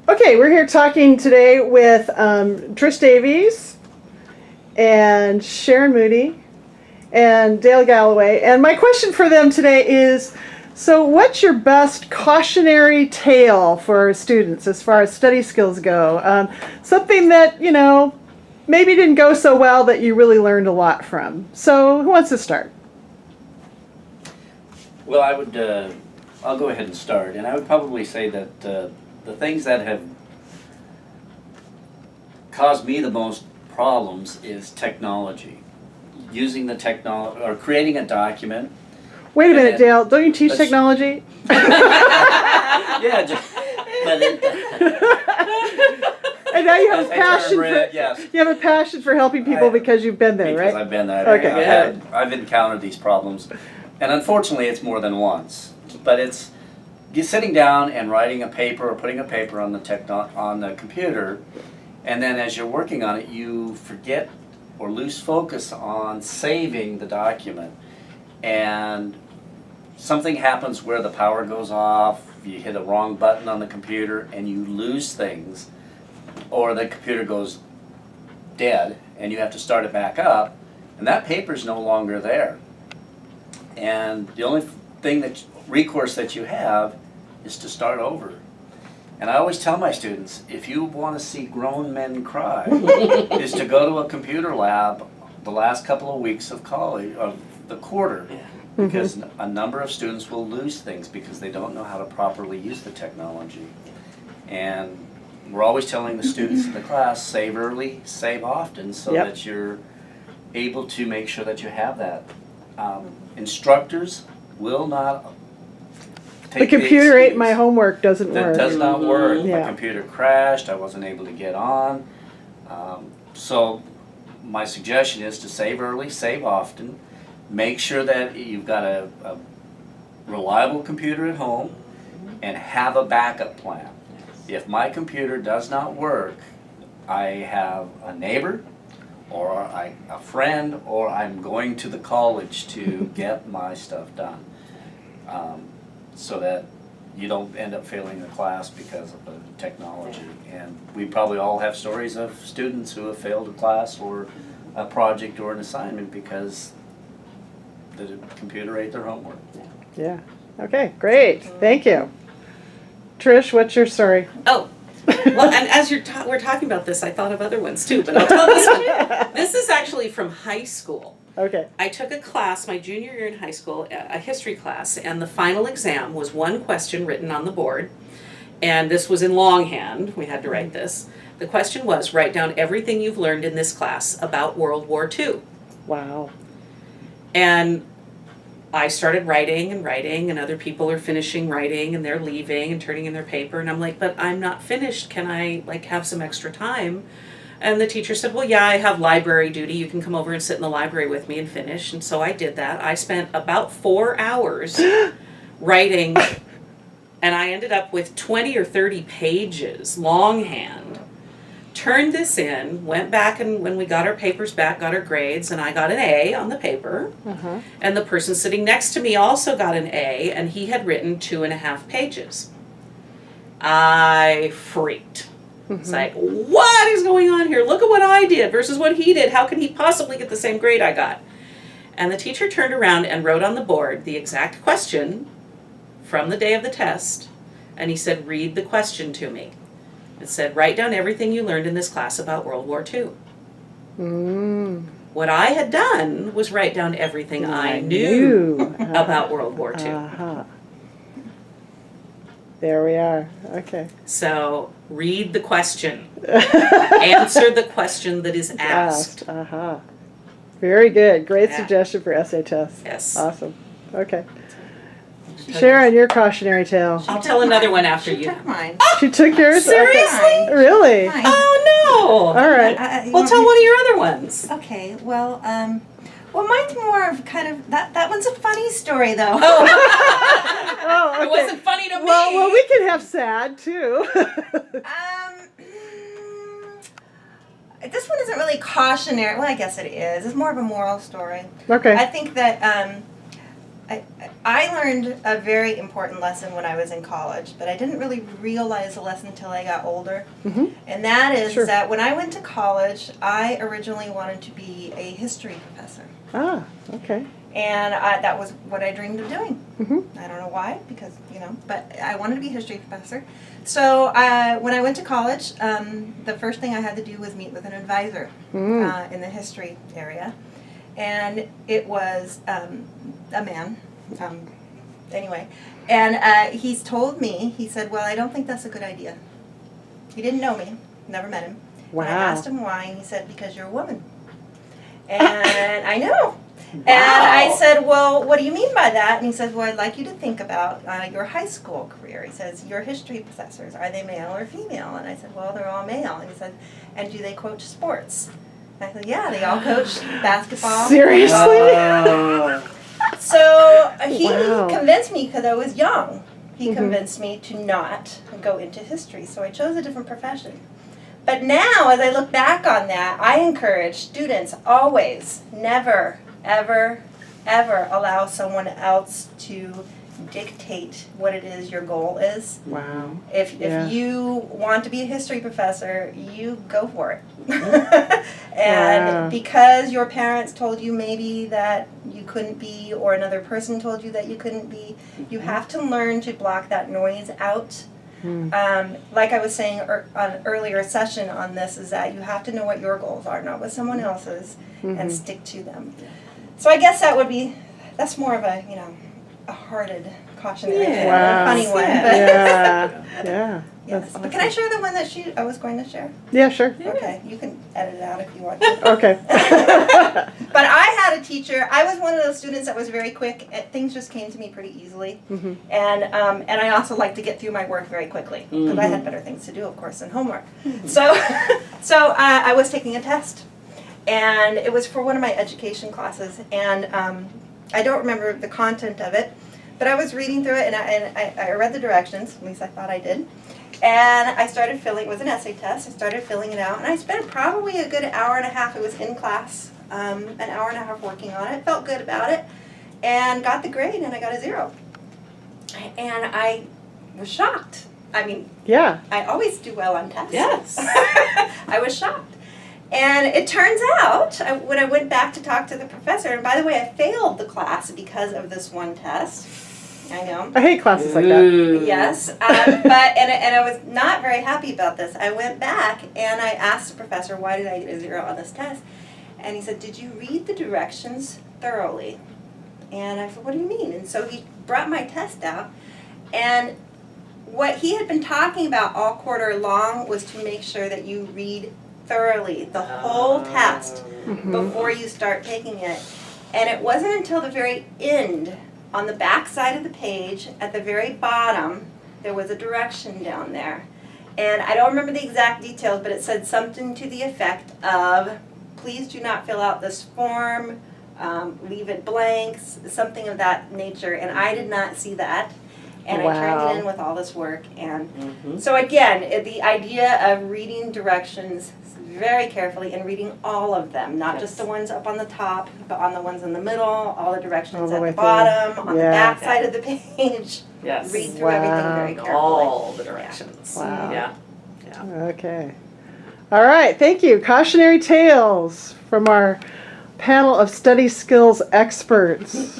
Okay, we're here talking today with Trish Davies and Sharon Moody and Dale Galloway. And my question for them today is, so what's your best cautionary tale for students as far as study skills go? Something that, you know, maybe didn't go so well that you really learned a lot from. So who wants to start? Well, I'll go ahead and start. And I would probably say that the things that have caused me the most problems is technology. Using the technology, or creating a document. Wait a minute, Dale, don't you teach technology? Yeah, but and now you have a passion yes. You have a passion for helping people because you've been there, because right? I've been there. Okay. I've encountered these problems. And unfortunately, it's more than once. But it's you sitting down and writing a paper or putting a paper on the computer, and then as you're working on it, you forget or lose focus on saving the document. And something happens where the power goes off, you hit a wrong button on the computer, and you lose things, or the computer goes dead, and you have to start it back up, and that paper's no longer there. And the only recourse that you have is to start over. And I always tell my students, if you want to see grown men cry, is to go to a computer lab the last couple of weeks of college, of the quarter, because a number of students will lose things because they don't know how to properly use the technology. And we're always telling the students in the class, save early, save often, so that you're able to make sure that you have that. Instructors will not take the computer ate my homework doesn't work. That does not work. Yeah. My computer crashed. I wasn't able to get on. So my suggestion is to save early, save often. Make sure that you've got a reliable computer at home and have a backup plan. If my computer does not work, I have a neighbor or a friend, or I'm going to the college to get my stuff done, so that you don't end up failing the class because of the technology. And we probably all have stories of students who have failed a class or a project or an assignment because the computer ate their homework. Yeah. Okay, great. Thank you. Trish, what's your story? Oh, well, and as we're talking about this, I thought of other ones too, but I'll tell this one. This is actually from high school. Okay. I took a class, my junior year in high school, a history class, and the final exam was one question written on the board, and this was in longhand. We had to write this. The question was, write down everything you've learned in this class about World War II. Wow. And I started writing, and other people are finishing writing, and they're leaving and turning in their paper, and I'm like, but I'm not finished. Can I have some extra time? And the teacher said, well, yeah, I have library duty. You can come over and sit in the library with me and finish. And so I did that. I spent about 4 hours writing, and I ended up with 20 or 30 pages, longhand. Turned this in, went back, and when we got our papers back, got our grades, and I got an A on the paper. And the person sitting next to me also got an A, and he had written 2.5 pages. I freaked. It's like, what is going on here? Look at what I did versus what he did. How can he possibly get the same grade I got? And the teacher turned around and wrote on the board the exact question from the day of the test, and he said, read the question to me. It said, write down everything you learned in this class about World War II. What I had done was write down everything I knew about World War II. There we are. Okay. So, read the question. Answer the question that is asked. Very good. Great suggestion for essay tests. Yes. Awesome. Okay. Sharon, your cautionary tale. I'll tell another one after you. She took mine. She took yours? Seriously? Okay. Really? Mine. Oh, no. All right. Well, tell one of your other ones. Okay, well, mine's more of kind of, that one's a funny story, though. Oh, okay. It wasn't funny to me. Well, we can have sad, too. This one isn't really cautionary. Well, I guess it is. It's more of a moral story. Okay. I think that I learned a very important lesson when I was in college, but I didn't really realize the lesson until I got older. Mm-hmm. And that is Sure. that when I went to college, I originally wanted to be a history professor. Ah, okay. And that was what I dreamed of doing. Mm-hmm. I don't know why, because, but I wanted to be a history professor. So when I went to college, the first thing I had to do was meet with an advisor in the history area. And it was a man, anyway. And he's told me, he said, well, I don't think that's a good idea. He didn't know me, never met him. Wow. And I asked him why, and he said, because you're a woman. And I know. Wow. And I said, well, what do you mean by that? And he says, well, I'd like you to think about your high school career. He says, your history professors, are they male or female? And I said, well, they're all male. And he said, and do they coach sports? And I said, yeah, they all coach basketball. Seriously? So he Wow. convinced me, because I was young, he convinced me to not go into history. So I chose a different profession. But now, as I look back on that, I encourage students always, never, ever, ever allow someone else to dictate what it is your goal is. Wow. If Yeah. you want to be a history professor, you go for it. And Yeah. because your parents told you maybe that you couldn't be, or another person told you that you couldn't be, you have to learn to block that noise out. Like I was saying on an earlier session on this, is that you have to know what your goals are, not what someone else's, and stick to them. So I guess that's more of a hearted cautionary tale, Wow. a funny one. But Yeah. Yeah. yes. That's But can I share the one that I was going to share? Yeah, sure. Okay, you can edit it out if you want to. Okay. But I had a teacher. I was one of those students that was very quick. Things just came to me pretty easily, and I also like to get through my work very quickly because I had better things to do, of course, than homework. So I was taking a test, and it was for one of my education classes, and I don't remember the content of it, but I was reading through it, and I read the directions. At least I thought I did. And I started filling, it was an essay test, I started filling it out, and I spent probably a good hour and a half, it was in class, an hour and a half working on it, felt good about it, and got the grade, and I got a 0. And I was shocked. I mean, Yeah. I always do well on tests. Yes. I was shocked. And it turns out, when I went back to talk to the professor, and by the way, I failed the class because of this one test. I know. I hate classes like that. Yes, and I was not very happy about this. I went back and I asked the professor, why did I get a 0 on this test? And he said, did you read the directions thoroughly? And I said, what do you mean? And so he brought my test out, and what he had been talking about all quarter long was to make sure that you read thoroughly the whole test before you start taking it. And it wasn't until the very end, on the back side of the page, at the very bottom, there was a direction down there. And I don't remember the exact details, but it said something to the effect of, please do not fill out this form, leave it blank, something of that nature. And I did not see that. And I turned it in with all this work. And so again, the idea of reading directions very carefully and reading all of them, not just the ones up on the top, but on the ones in the middle, all the directions at the bottom, on the back side of the page. Yes. Read through everything very carefully. All the directions. Wow. Yeah. Okay. All right. Thank you. Cautionary Tales from our panel of study skills experts.